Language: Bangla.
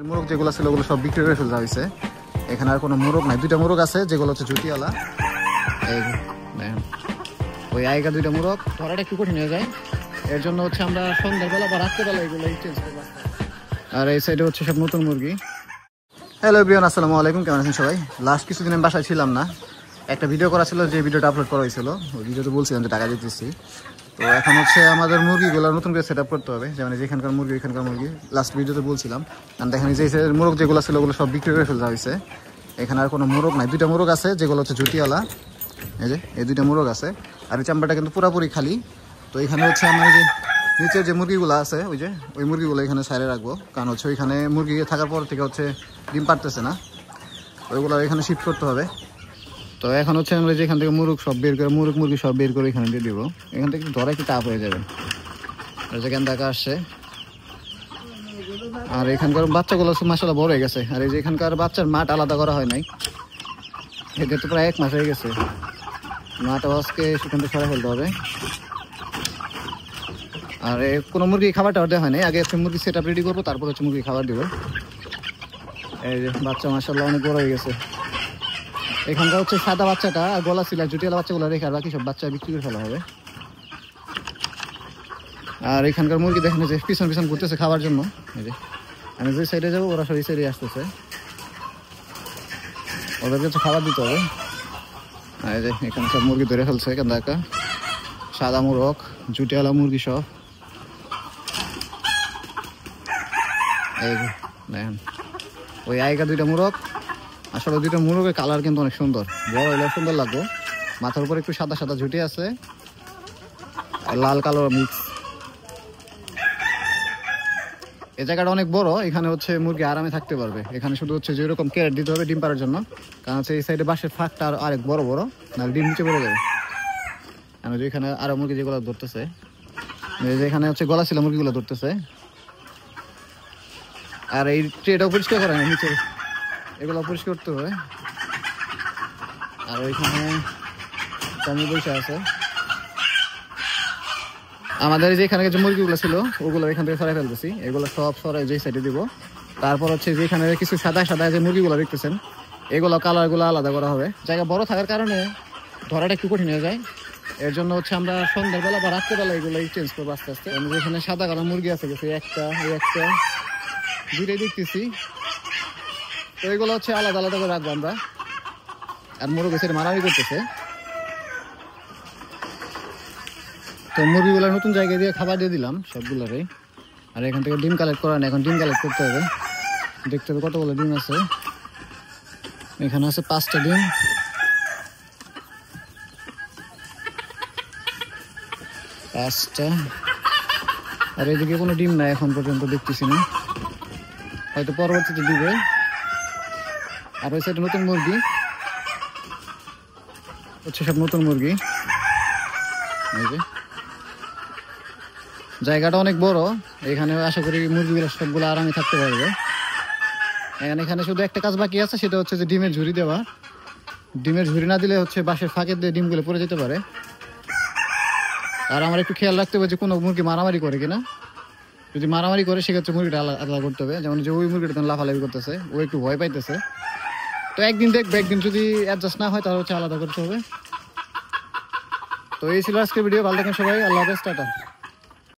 মোরগ যেগুলো ছিল ওগুলো সব বিক্রি করে ফেলা হয়েছে। এখানে আর কোনো মোরগ নাই, দুইটা মোরগ আছে যেগুলো হচ্ছে জুটিওয়ালা। এই ওই আগেকার দুইটা মোরগ ধরাটা একটু কঠিন হয়ে যায়, এর জন্য হচ্ছে আমরা সন্ধ্যাবেলা বা রাত্রেবেলা এগুলো চেঞ্জ করবো। আর এই সাইডে হচ্ছে সব নতুন মুরগি। হ্যালো এভরিওয়ান, আসসালামু আলাইকুম, কেমন আছেন সবাই? লাস্ট কিছুদিন আমি বাসায় ছিলাম না, একটা ভিডিও করা ছিল, যে ভিডিওটা আপলোড করা হয়েছিল ওই ভিডিওতে বলছিলাম যে টাকা দিতেছি। তো এখন হচ্ছে আমাদের মুরগিগুলো নতুন করে সেট আপ করতে হবে, যেমন যেখানকার মুরগি এখানকার মুরগি লাস্ট ভিডিওতে বলছিলাম। কারণ দেখেন যে মোরগ যেগুলো ছিল ওগুলো সব বিক্রি করে ফেলা হয়েছে। এখানে আর কোনো মোরগ নাই, দুইটা মোরগ আছে যেগুলো হচ্ছে জুটিওয়ালা। এই দুইটা মোরগ আছে, আর এই চাম্বারটা কিন্তু পুরোপুরি খালি। তো এখানে হচ্ছে আমার যে নিচের যে মুরগিগুলো আছে ওই মুরগিগুলো এখানে সাইডে রাখবো, কারণ হচ্ছে ওইখানে মুরগি থাকার পর থেকে হচ্ছে ডিম পারতেছে না, ওইগুলো এখানে শিফট করতে হবে। তো এখন হচ্ছে আমরা যেখান থেকে মুরগ সব বের করে মুরগি সব বের করে এখানে দিয়ে দিব। এখান থেকে ধরা একটু টাপ হয়ে যাবে, যেখান থেকে আসছে। আর এখানকার বাচ্চাগুলো মাশাআল্লাহ বড় হয়ে গেছে, আর এই যে এখানকার বাচ্চার মাঠ আলাদা করা হয় নাই, এদের তো প্রায় 1 মাস হয়ে গেছে। মাঠটা আজকে সেখান থেকে সরাই ফেলতে হবে। আর কোনো মুরগি খাবারটা দেওয়া হয় নাই, আগে হচ্ছে মুরগি সেট আপ রেডি করবো, তারপর হচ্ছে মুরগি খাবার দিব। এই যে বাচ্চা মাশাআল্লাহ অনেক বড় হয়ে গেছে। এখানকার হচ্ছে সাদা বাচ্চাটা আর গলা ছিল, জুটিয়ালা বাচ্চাগুলো রেখে আর বাকি সব বাচ্চা বিক্রি করে ফেলা হবে। আর এখানকার মুরগি দেখেন যে পিছন পিছন ঘুরতেছে খাওয়ার জন্য। এই যে আমি যে সাইডে যাবো ওরা সব এই সাইডে আসতেছে, ওদেরকে হচ্ছে খাবার দিতে হবে। আর এই যে এখানে সব মুরগি ধরে ফেলছে, এখান দেখা সাদা মোরগ জুটিয়ালা মুরগি সব। এই যে দেখেন ওই আগেকার দুইটা মোরগ, আসলে দুইটা মোরগের কালার কিন্তু অনেক সুন্দর, বড় হইলে সুন্দর লাগবে। মাথার উপর একটু সাদা সাদা ঝুটি আছে, লাল কালো মিক্স। এই জায়গাটা অনেক বড়, এখানে হচ্ছে মুরগি আরামে থাকতে পারবে। এখানে শুধু হচ্ছে যেরকম ক্যারেট দিতে হবে ডিম পাড়ার জন্য, কারণ হচ্ছে এই সাইডে বাঁশের ফাঁকটা আরেক বড় বড়, নাহলে ডিম নিচে পড়ে যাবে। আমি যেখানে আরো মুরগি যেগুলো ধরতেছে, যেখানে হচ্ছে গলা ছিল মুরগিগুলো ধরতেছে। আর এই ট্রেটাও পরিষ্কার করে না, নিচে এগুলো পরিষ্কার করতে হবে। আর ওইখানে কমি বসে আছে। আমাদের যেখানে যে মুরগিগুলো ছিল ওগুলো এখান থেকে সরাই ফেলতেছি, এগুলো সব সরাই যে সাইডে দিব। তারপর হচ্ছে যেখানে কিছু সাদা সাদা যে মুরগিগুলো দেখতেছেন এগুলো কালারগুলো আলাদা করা হবে। জায়গা বড় থাকার কারণে ধরাটা একটু কঠিন হয়ে যায়, এর জন্য হচ্ছে আমরা সন্ধ্যাবেলা বা রাত্রেবেলা এগুলো চেঞ্জ করবো আস্তে আস্তে। যেখানে সাদা কালো মুরগি আছে গেছে একটা দুইটাই দেখতেছি, তো এগুলো হচ্ছে আলাদা আলাদা করে রাখবো আমরা। আর মুরগি সেটা মারামারি করতেছে, তো মুরগিগুলো নতুন জায়গায় দিয়ে খাবার দিয়ে দিলাম সবগুলোরই। আর এখান থেকে ডিম কালেক্ট করা নেই, এখন ডিম কালেক্ট করতে হবে। দেখতে হবে কতগুলো ডিম আছে, এখানে আছে 5টা ডিম। আর এদিকে কোনো ডিম নাই এখন পর্যন্ত, দেখতেছি না, হয়তো পরবর্তীতে দিবে। আর ওই সাইডে নতুন মুরগি হচ্ছে, সব নতুন মুরগি। এই যে জায়গাটা অনেক বড়, এখানে আশা করি মুরগিগুলো সবগুলো আরামে থাকতে পারবে। এখানে শুধু একটা কাজ বাকি আছে, সেটা হচ্ছে যে ডিমের ঝুড়ি দেওয়া। ডিমের ঝুড়ি না দিলে হচ্ছে বাঁশের ফাঁকের দিয়ে ডিমগুলো পড়ে যেতে পারে। আর আমার একটু খেয়াল রাখতে হবে যে কোনো মুরগি মারামারি করে কিনা, যদি মারামারি করে সেক্ষেত্রে মুরগিটা আলাদা করতে হবে। যেমন যে ওই মুরগিটা লাফালাফি করতেছে, ও একটু ভয় পাইতেছে, তো একদিন দেখবে, একদিন যদি অ্যাডজাস্ট না হয় তাহলে হচ্ছে আলাদা করতে হবে। তো এই ছিল আজকের ভিডিও, ভালো থাকেন সবাই, আল্লাহ হাফেজ, টাটা।